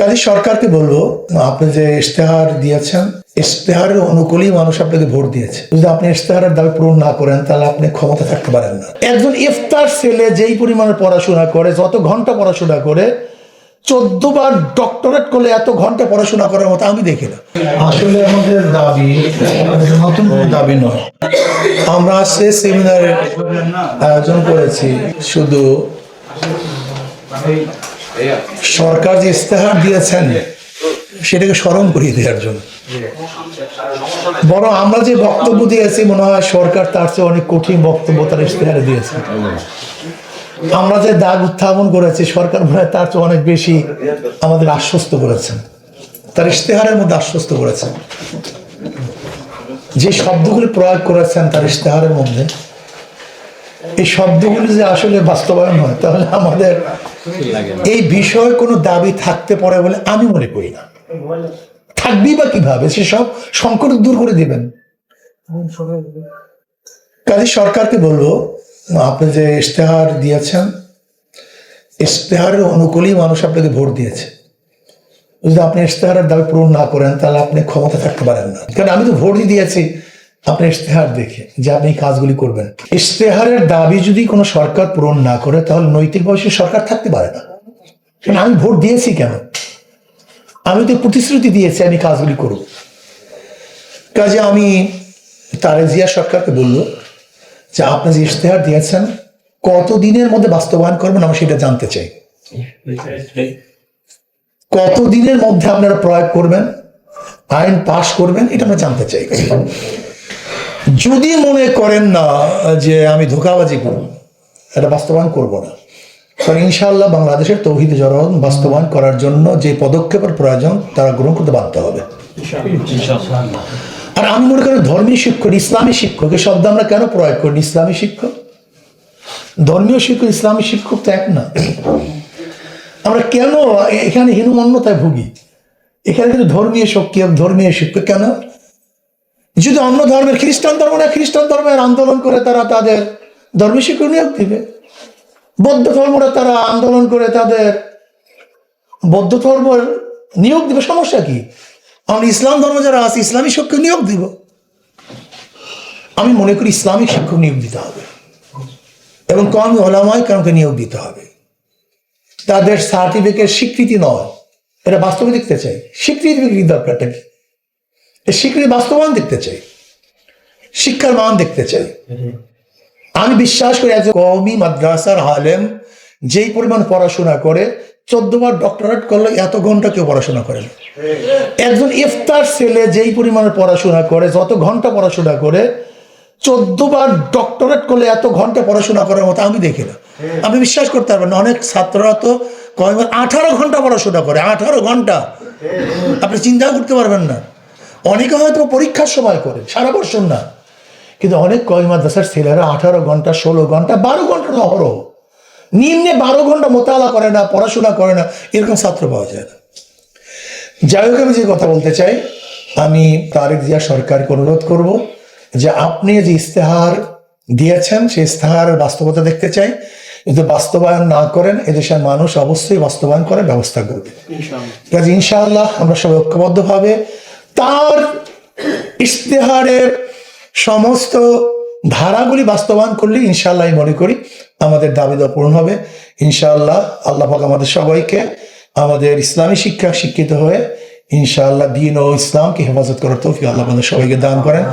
কাজী সরকারকে বলবো, আপনি যে ইশতেহার দিয়েছেন, ইশতেহারের অনুকূলেই মানুষ আপনাকে ভোট দিয়েছে। যদি আপনি ইশতেহারের দাবি পূরণ না করেন তাহলে আপনি ক্ষমতা থাকতে পারেন না। একজন ইফতার ছেলে যেই পরিমাণে পড়াশোনা করে, যত ঘন্টা পড়াশোনা করে, 14 বার ডক্টরেট করলে এত ঘন্টা পড়াশোনা করার মতো আমি দেখি না। আসলে আমাদের দাবি নতুন কোনো দাবি নয়। আমরা সে সেমিনারের আয়োজন করেছি শুধু সরকার যে ইশতেহার দিয়েছেন সেটাকে স্মরণ করিয়ে দেওয়ার জন্য। বরং আমরা যে বক্তব্য দিয়েছি মনে হয় সরকার তার চেয়ে অনেক কঠিন বক্তব্য তার ইশতেহারে দিয়েছে। আমরা যে দাগ উত্থাপন করেছি সরকার মনে হয় তার চেয়ে অনেক বেশি আমাদের আশ্বস্ত করেছেন, তার ইশতেহারের মধ্যে আশ্বস্ত করেছেন। যে শব্দগুলি প্রয়োগ করেছেন তার ইশতেহারের মধ্যে, এই শব্দগুলি যে আসলে বাস্তবায়ন হয় তাহলে আমাদের এই বিষয়ে কোনো দাবি থাকতে পারে বলে আমি মনে করি না। থাকবি বা কিভাবে, সেসব সংকট দূর করে দিবেন। কাজী সরকারকে বলবো, আপনি যে ইশতেহার দিয়েছেন, ইশতেহারের অনুকূলেই মানুষ আপনাকে ভোট দিয়েছে। যদি আপনি ইশতেহারের দাবি পূরণ না করেন তাহলে আপনি ক্ষমতা থাকতে পারেন না। কারণ আমি তো ভোটই দিয়েছি আপনি ইশতেহার দেখে যে আপনি এই কাজগুলি করবেন। ইশতেহারের দাবি যদি কোনো সরকার পূরণ না করে তাহলে নৈতিকভাবে সে সরকার থাকতে পারে না। কারণ আমি ভোট দিয়েছি কেন? আমি তো প্রতিশ্রুতি দিয়েছি আমি কাজগুলি করব। কাজে আমি তারেক জিয়া সরকারকে বলবো যে আপনি যে ইশতেহার দিয়েছেন কতদিনের মধ্যে বাস্তবায়ন করবেন আমি সেটা জানতে চাই। কতদিনের মধ্যে আপনারা প্রয়োগ করবেন, আইন পাশ করবেন, এটা আমরা জানতে চাই। যদি মনে করেন না যে আমি ধোঁকাবাজি করব, এটা বাস্তবায়ন করব না, কারণ ইনশাআল্লাহ বাংলাদেশের তৌহিদে জনগণ বাস্তবায়ন করার জন্য যে পদক্ষেপের প্রয়োজন তারা গ্রহণ করতে বাধ্য হবে। আর আমি মনে করি ধর্মীয় শিক্ষক, ইসলামী শিক্ষক, এই শব্দ আমরা কেন প্রয়োগ করি? ইসলামী শিক্ষক, ধর্মীয় শিক্ষক, ইসলামী শিক্ষক তো এক না। আমরা কেন এখানে হীনমন্যতায় ভুগি? এখানে কিন্তু ধর্মীয় শিক্ষক, ধর্মীয় শিক্ষক কেন? যদি অন্য ধর্মের খ্রিস্টান ধর্ম না, খ্রিস্টান ধর্মের আন্দোলন করে তারা তাদের ধর্মীয় শিক্ষক নিয়োগ দিবে। বৌদ্ধ ধর্মরা তারা আন্দোলন করে তাদের বৌদ্ধ ধর্মের নিয়োগ দিবে, সমস্যা কি? আমরা ইসলাম ধর্ম যারা আছে ইসলামী শিক্ষক নিয়োগ দিব। আমি মনে করি ইসলামিক শিক্ষক নিয়োগ দিতে হবে এবং কওমি ওলামায়ে কেরামকে নিয়োগ দিতে হবে। তাদের সার্টিফিকেট স্বীকৃতি নয়, এটা বাস্তবে দেখতে চাই। স্বীকৃতি দরকারটা কি? এই স্বীকৃতি বাস্তবায়ন দেখতে চাই, শিক্ষার মান দেখতে চাই। আমি বিশ্বাস করি একজন কওমি মাদ্রাসার আলেম যেই পরিমাণ পড়াশোনা করে, 14 বার ডক্টরেট করলে এত ঘন্টা কেউ পড়াশোনা করে না। একজন ইফতার ছেলে যেই পরিমাণে পড়াশোনা করে, যত ঘন্টা পড়াশোনা করে, 14 বার ডক্টরেট করলে এত ঘন্টা পড়াশোনা করার মতো আমি দেখি না। আমি বিশ্বাস করতে পারবেন না, অনেক ছাত্ররা তো 18 ঘন্টা পড়াশোনা করে, 18 ঘন্টা। আপনি চিন্তা করতে পারবেন না। অনেকে হয়তো পরীক্ষার সময় করে, সারা বছর না। কিন্তু অনেক কওমি মাদ্রাসার ছেলেরা 18 ঘন্টা, 16 ঘন্টা, 12 ঘন্টা অহরহ, নিম্নে 12 ঘন্টা মোতালা করে না, পড়াশোনা করে না, এরকম ছাত্র পাওয়া যায় না। যাই হোক, আমি যে কথা বলতে চাই, আমি তারেক জিয়া সরকারকে অনুরোধ করব যে আপনি যে ইশতেহার দিয়েছেন সেই ইশতেহারের বাস্তবতা দেখতে চাই। যদি বাস্তবায়ন না করেন এদেশের মানুষ অবশ্যই বাস্তবায়ন করার ব্যবস্থা করবে। কাজে ইনশাআল্লাহ আমরা সবাই ঐক্যবদ্ধভাবে তার ইশতেহারের সমস্ত ধারাগুলি বাস্তবায়ন করলে ইনশাআল্লাহ আমি মনে করি আমাদের দাবি দেওয়া পূরণ হবে। ইনশাআল্লাহ আল্লাহ পাক আমাদের সবাইকে আমাদের ইসলামী শিক্ষা শিক্ষিত হয়ে ইনশাআল্লাহ দ্বীন ও ইসলামকে হেফাজত করার তৌফিক আল্লাহ আমাদের সবাইকে দান করেন।